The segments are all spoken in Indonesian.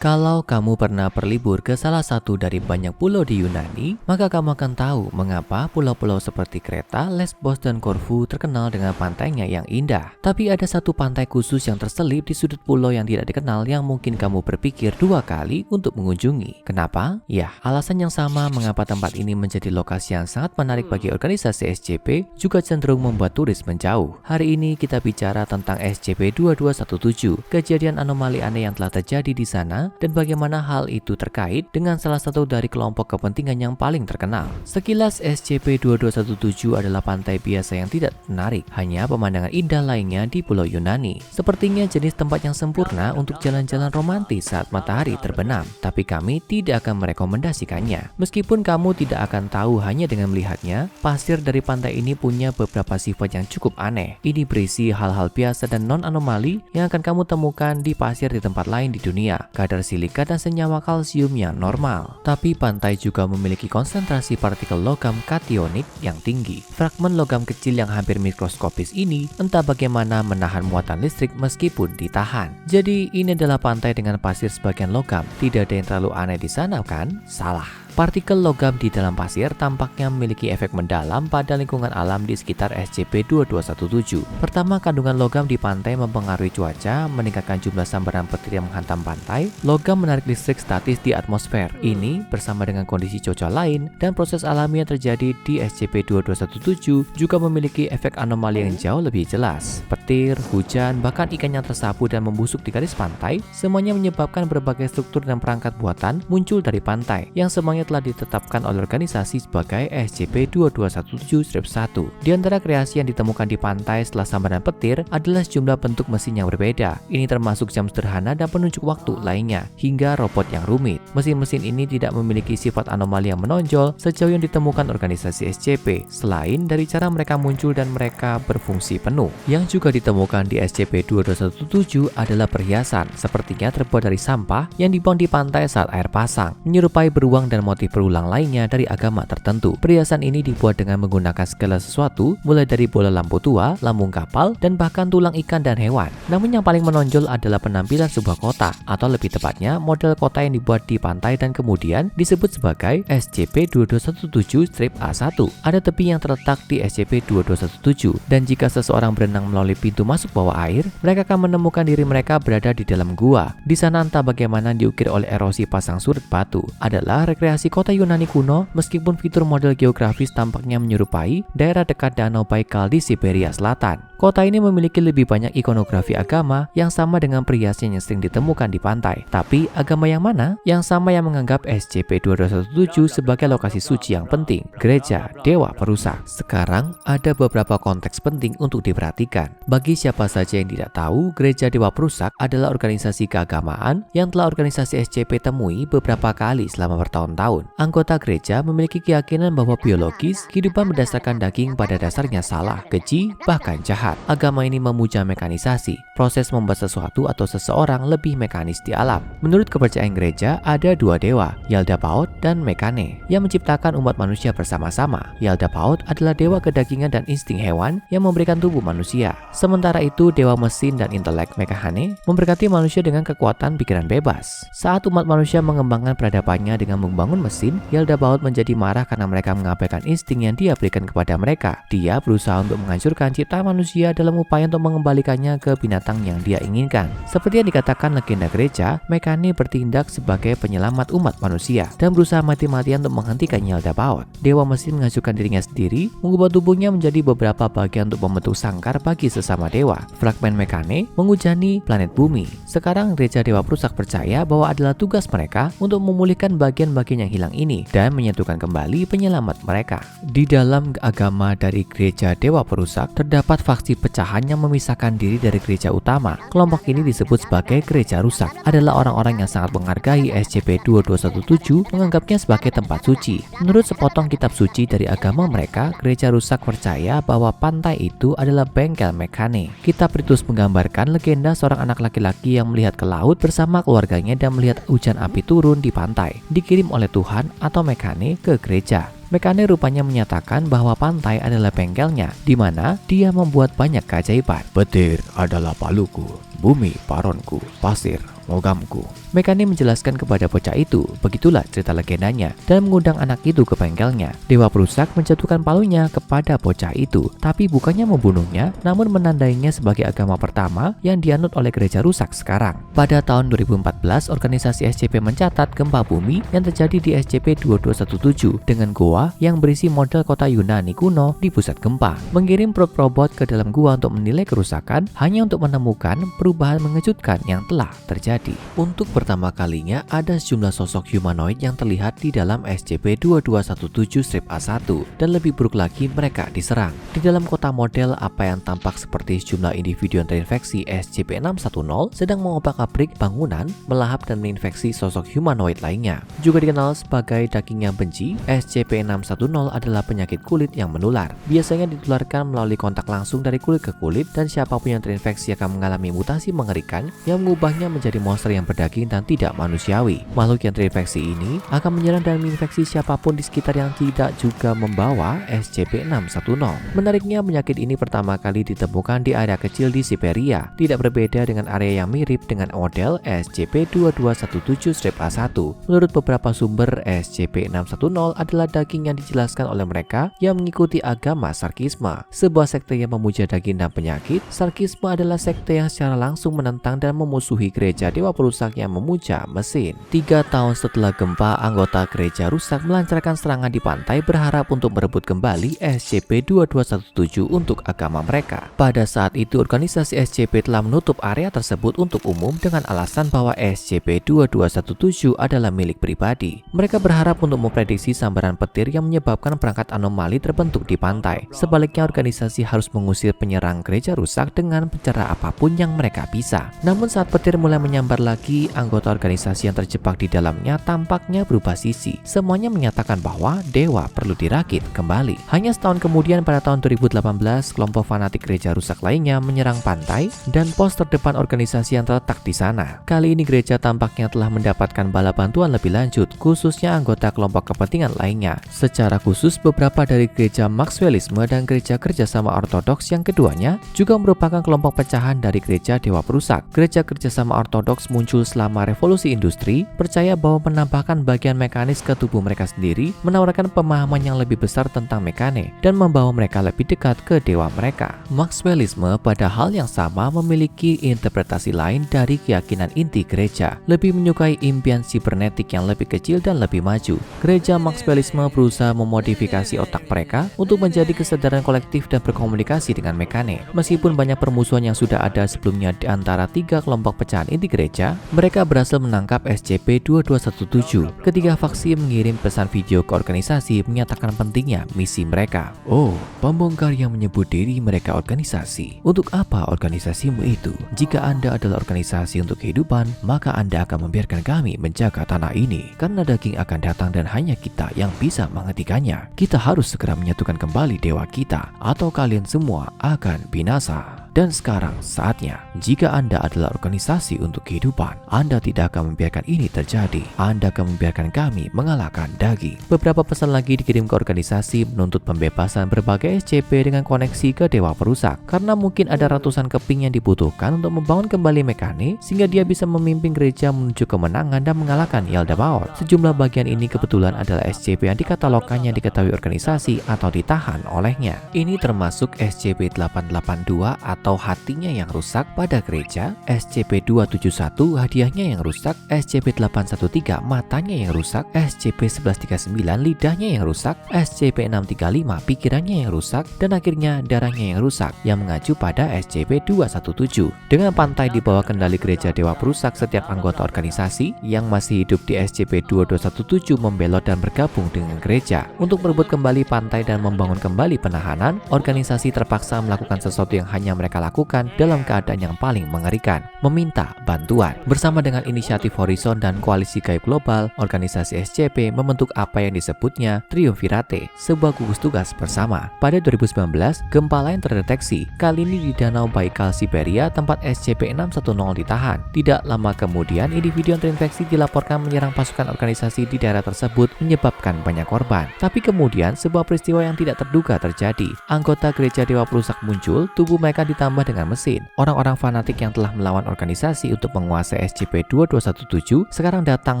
Kalau kamu pernah berlibur ke salah satu dari banyak pulau di Yunani, maka kamu akan tahu mengapa pulau-pulau seperti Kreta, Lesbos, dan Corfu terkenal dengan pantainya yang indah. Tapi ada satu pantai khusus yang terselip di sudut pulau yang tidak dikenal yang mungkin kamu berpikir dua kali untuk mengunjungi. Kenapa? Ya, alasan yang sama mengapa tempat ini menjadi lokasi yang sangat menarik bagi organisasi SCP juga cenderung membuat turis menjauh. Hari ini kita bicara tentang SCP-2217, kejadian anomali aneh yang telah terjadi di sana dan bagaimana hal itu terkait dengan salah satu dari kelompok kepentingan yang paling terkenal. Sekilas SCP-2217 adalah pantai biasa yang tidak menarik, hanya pemandangan indah lainnya di pulau Yunani. Sepertinya jenis tempat yang sempurna untuk jalan-jalan romantis saat matahari terbenam, tapi kami tidak akan merekomendasikannya. Meskipun kamu tidak akan tahu hanya dengan melihatnya, pasir dari pantai ini punya beberapa sifat yang cukup aneh. Ini berisi hal-hal biasa dan non-anomali yang akan kamu temukan di pasir di tempat lain di dunia. Kadar silika dan senyawa kalsium yang normal. Tapi pantai juga memiliki konsentrasi partikel logam kationik yang tinggi. Fragmen logam kecil yang hampir mikroskopis ini entah bagaimana menahan muatan listrik meskipun ditahan. Jadi ini adalah pantai dengan pasir sebagian logam. Tidak ada yang terlalu aneh di sana kan? Salah. Partikel logam di dalam pasir tampaknya memiliki efek mendalam pada lingkungan alam di sekitar SCP-2217. Pertama, kandungan logam di pantai mempengaruhi cuaca, meningkatkan jumlah sambaran petir yang menghantam pantai. Logam menarik listrik statis di atmosfer. Ini bersama dengan kondisi cuaca lain dan proses alami yang terjadi di SCP-2217 juga memiliki efek anomali yang jauh lebih jelas. Petir, hujan, bahkan ikan yang tersapu dan membusuk di garis pantai, semuanya menyebabkan berbagai struktur dan perangkat buatan muncul dari pantai yang semuanya telah ditetapkan oleh organisasi sebagai SCP-2217-1. Di antara kreasi yang ditemukan di pantai setelah sambaran petir adalah sejumlah bentuk mesin yang berbeda. Ini termasuk jam sederhana dan penunjuk waktu lainnya, hingga robot yang rumit. Mesin-mesin ini tidak memiliki sifat anomali yang menonjol sejauh yang ditemukan organisasi SCP, selain dari cara mereka muncul dan mereka berfungsi penuh. Yang juga ditemukan di SCP-2217 adalah perhiasan, sepertinya terbuat dari sampah yang dibuang di pantai saat air pasang, menyerupai beruang dan motif berulang lainnya dari agama tertentu. Perhiasan ini dibuat dengan menggunakan segala sesuatu, mulai dari bola lampu tua, lambung kapal, dan bahkan tulang ikan dan hewan. Namun yang paling menonjol adalah penampilan sebuah kota, atau lebih tepatnya model kota yang dibuat di pantai dan kemudian disebut sebagai SCP-2217-A1. Ada tepi yang terletak di SCP-2217, dan jika seseorang berenang melalui pintu masuk bawah air, mereka akan menemukan diri mereka berada di dalam gua. Di sana entah bagaimana diukir oleh erosi pasang surut batu. Adalah rekreasi kota Yunani kuno, meskipun fitur model geografis tampaknya menyerupai daerah dekat Danau Baikal di Siberia Selatan. Kota ini memiliki lebih banyak ikonografi agama yang sama dengan perhiasan yang sering ditemukan di pantai. Tapi agama yang mana? Yang sama yang menganggap SCP-2217 sebagai lokasi suci yang penting, gereja dewa perusak. Sekarang ada beberapa konteks penting untuk diperhatikan. Bagi siapa saja yang tidak tahu, gereja dewa perusak adalah organisasi keagamaan yang telah organisasi SCP temui beberapa kali selama bertahun-tahun. Anggota gereja memiliki keyakinan bahwa biologis, kehidupan berdasarkan daging pada dasarnya salah, keji, bahkan jahat. Agama ini memuja mekanisasi, proses membuat sesuatu atau seseorang lebih mekanis di alam. Menurut kepercayaan gereja, ada dua dewa, Yaldabaoth dan Mekane, yang menciptakan umat manusia bersama-sama. Yaldabaoth adalah dewa kedagingan dan insting hewan yang memberikan tubuh manusia. Sementara itu, dewa mesin dan intelek Mekane memberkati manusia dengan kekuatan pikiran bebas. Saat umat manusia mengembangkan peradabannya dengan membangun mesin, Yaldabaoth menjadi marah karena mereka mengabaikan insting yang dia berikan kepada mereka. Dia berusaha untuk menghancurkan ciptaan manusia dalam upaya untuk mengembalikannya ke binatang yang dia inginkan. Seperti yang dikatakan legenda gereja, Mekane bertindak sebagai penyelamat umat manusia dan berusaha mati-matian untuk menghentikan Yaldabaoth. Dewa mesin menghancurkan dirinya sendiri, mengubah tubuhnya menjadi beberapa bagian untuk membentuk sangkar bagi sesama dewa. Fragmen Mekane menghujani planet bumi. Sekarang gereja dewa perusak percaya bahwa adalah tugas mereka untuk memulihkan bagian-bagian yang hilang ini dan menyatukan kembali penyelamat mereka. Di dalam agama dari gereja dewa perusak terdapat faksi pecahan yang memisahkan diri dari gereja utama. Kelompok ini disebut sebagai gereja rusak. Adalah orang-orang yang sangat menghargai SCP-2217, menganggapnya sebagai tempat suci. Menurut sepotong kitab suci dari agama mereka, gereja rusak percaya bahwa pantai itu adalah bengkel Mekane. Kitab Ritus menggambarkan legenda seorang anak laki-laki yang melihat ke laut bersama keluarganya dan melihat hujan api turun di pantai, dikirim oleh Tuhan atau Mekane ke gereja. Mekane rupanya menyatakan bahwa pantai adalah bengkelnya, di mana dia membuat banyak keajaiban. Petir adalah paluku, bumi paronku, pasir logamku. Mekane menjelaskan kepada bocah itu, begitulah cerita legendanya, dan mengundang anak itu ke bengkelnya. Dewa perusak menjatuhkan palunya kepada bocah itu, tapi bukannya membunuhnya, namun menandainya sebagai agama pertama yang dianut oleh gereja rusak sekarang. Pada tahun 2014, organisasi SCP mencatat gempa bumi yang terjadi di SCP-2217 dengan goa yang berisi model kota Yunani kuno di pusat gempa, mengirim probe robot ke dalam gua untuk menilai kerusakan hanya untuk menemukan perubahan mengejutkan yang telah terjadi. Untuk pertama kalinya ada sejumlah sosok humanoid yang terlihat di dalam SCP-2217-A1 dan lebih buruk lagi mereka diserang. Di dalam kota model apa yang tampak seperti sejumlah individu yang terinfeksi SCP-610 sedang mengobrak-abrik bangunan, melahap dan menginfeksi sosok humanoid lainnya. Juga dikenal sebagai daging yang benci, SCP-610 adalah penyakit kulit yang menular. Biasanya ditularkan melalui kontak langsung dari kulit ke kulit dan siapapun yang terinfeksi akan mengalami mutasi mengerikan yang mengubahnya menjadi monster yang berdaging dan tidak manusiawi. Makhluk yang terinfeksi ini akan menyerang dan menginfeksi siapapun di sekitar yang tidak juga membawa SCP-610. Menariknya, penyakit ini pertama kali ditemukan di area kecil di Siberia, tidak berbeda dengan area yang mirip dengan model SCP-2217-A1. Menurut beberapa sumber, SCP-610 adalah daging yang dijelaskan oleh mereka yang mengikuti agama Sarkisme, sebuah sekte yang memuja daging dan penyakit. Sarkisme adalah sekte yang secara langsung menentang dan memusuhi gereja dewa perusak yang memuja mesin. 3 tahun setelah gempa, anggota gereja rusak melancarkan serangan di pantai berharap untuk merebut kembali SCP-2217 untuk agama mereka. Pada saat itu, organisasi SCP telah menutup area tersebut untuk umum dengan alasan bahwa SCP-2217 adalah milik pribadi. Mereka berharap untuk memprediksi sambaran petir yang menyebabkan perangkat anomali terbentuk di pantai. Sebaliknya, organisasi harus mengusir penyerang gereja rusak dengan cara apapun yang mereka bisa. Namun saat petir mulai menyambar lagi, anggota organisasi yang terjebak di dalamnya tampaknya berubah sisi. Semuanya menyatakan bahwa dewa perlu dirakit kembali. Hanya setahun kemudian, pada tahun 2018, kelompok fanatik gereja rusak lainnya menyerang pantai dan pos terdepan organisasi yang terletak di sana. Kali ini gereja tampaknya telah mendapatkan bala bantuan lebih lanjut, khususnya anggota kelompok kepentingan lainnya. Secara khusus, beberapa dari gereja Maxwellisme dan gereja kerjasama ortodoks yang keduanya juga merupakan kelompok pecahan dari gereja dewa perusak. Gereja kerjasama ortodoks muncul selama revolusi industri, percaya bahwa menambahkan bagian mekanis ke tubuh mereka sendiri menawarkan pemahaman yang lebih besar tentang mekane dan membawa mereka lebih dekat ke dewa mereka. Maxwellisme pada hal yang sama memiliki interpretasi lain dari keyakinan inti gereja, lebih menyukai impian sibernetik yang lebih kecil dan lebih maju. Gereja Maxwellisme berusaha memodifikasi otak mereka untuk menjadi kesadaran kolektif dan berkomunikasi dengan mekane. Meskipun banyak permusuhan yang sudah ada sebelumnya di antara 3 kelompok pecahan inti gereja, mereka berhasil menangkap SCP-2217. Ketiga faksi mengirim pesan video ke organisasi menyatakan pentingnya misi mereka. Oh, pembongkar yang menyebut diri mereka organisasi. Untuk apa organisasimu itu? Jika Anda adalah organisasi untuk kehidupan, maka Anda akan membiarkan kami menjaga tanah ini, karena daging akan datang dan hanya kita yang bisa menghentikannya. Kita harus segera menyatukan kembali dewa kita, atau kalian semua akan binasa. Dan sekarang saatnya, jika Anda adalah organisasi untuk kehidupan, Anda tidak akan membiarkan ini terjadi. Anda akan membiarkan kami mengalahkan daging. Beberapa pesan lagi dikirim ke organisasi menuntut pembebasan berbagai SCP dengan koneksi ke dewa perusak, karena mungkin ada ratusan keping yang dibutuhkan untuk membangun kembali mekane sehingga dia bisa memimpin gereja menuju kemenangan dan mengalahkan Yaldabaoth. Sejumlah bagian ini kebetulan adalah SCP yang dikatalogkan yang diketahui organisasi atau ditahan olehnya. Ini termasuk SCP-882 atau hatinya yang rusak pada gereja, SCP-271 hadiahnya yang rusak, SCP-813 matanya yang rusak, SCP-1139 lidahnya yang rusak, SCP-635 pikirannya yang rusak, dan akhirnya darahnya yang rusak yang mengacu pada SCP-217. Dengan pantai di bawah kendali gereja dewa perusak, setiap anggota organisasi yang masih hidup di SCP-2217 membelot dan bergabung dengan gereja untuk merebut kembali pantai dan membangun kembali penahanan. Organisasi terpaksa melakukan sesuatu yang hanya mereka lakukan dalam keadaan yang paling mengerikan, meminta bantuan. Bersama dengan inisiatif Horizon dan Koalisi Gaib Global, organisasi SCP membentuk apa yang disebutnya Triumvirate, sebuah gugus tugas bersama. Pada 2019, gempa lain terdeteksi, kali ini di Danau Baikal, Siberia, tempat SCP-610 ditahan. Tidak lama kemudian, individu yang terinfeksi dilaporkan menyerang pasukan organisasi di daerah tersebut, menyebabkan banyak korban. Tapi kemudian, sebuah peristiwa yang tidak terduga terjadi. Anggota gereja dewa perusak muncul, tubuh mereka ditambah dengan mesin. Orang-orang fanatik yang telah melawan organisasi untuk menguasai SCP-2217 sekarang datang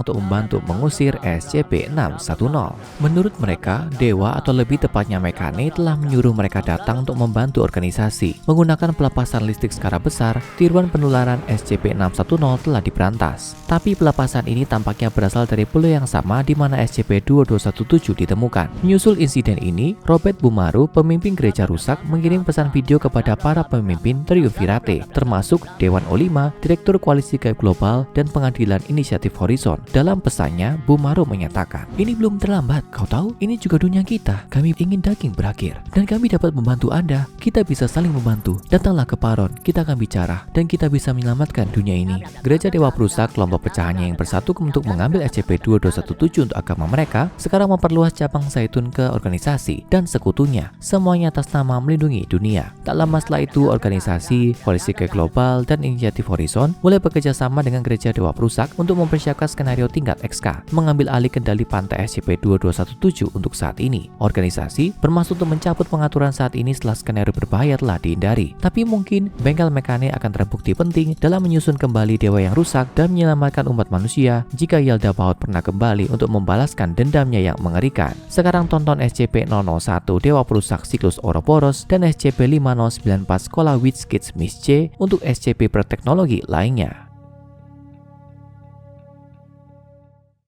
untuk membantu mengusir SCP-610. Menurut mereka, Dewa atau lebih tepatnya Mekane telah menyuruh mereka datang untuk membantu organisasi. Menggunakan pelepasan listrik skala besar, tiruan penularan SCP-610 telah diberantas. Tapi pelepasan ini tampaknya berasal dari pulau yang sama di mana SCP-2217 ditemukan. Menyusul insiden ini, Robert Bumaru, pemimpin gereja rusak, mengirim pesan video kepada para pemimpin Triumvirate, termasuk Dewan O5, Direktur Koalisi Gaib Global, dan Pengadilan Inisiatif Horizon. Dalam pesannya, Bumaru menyatakan, "Ini belum terlambat, kau tahu? Ini juga dunia kita. Kami ingin daging berakhir, dan kami dapat membantu Anda. Kita bisa saling membantu. Datanglah ke Paron, kita akan bicara, dan kita bisa menyelamatkan dunia ini." Gereja Dewa Perusak, kelompok pecahannya yang bersatu untuk mengambil SCP-2217 untuk agama mereka, sekarang memperluas cabang Zaitun ke organisasi dan sekutunya, semuanya atas nama melindungi dunia. Tak lama setelah itu, organisasi, Koalisi Gaib Global, dan Inisiatif Horizon mulai bekerja sama dengan Gereja Dewa Perusak untuk mempersiapkan skenario tingkat XK, mengambil alih kendali pantai SCP-2217 untuk saat ini. Organisasi bermaksud untuk mencabut pengaturan saat ini setelah skenario berbahaya telah dihindari. Tapi mungkin bengkel Mekane akan terbukti penting dalam menyusun kembali dewa yang rusak dan menyelamatkan umat manusia jika Yalda Baoth pernah kembali untuk membalaskan dendamnya yang mengerikan. Sekarang tonton SCP-001 Dewa Perusak Siklus Ouroboros dan SCP-5094 Sekolah Witch Kids Miss C untuk SCP berteknologi lainnya.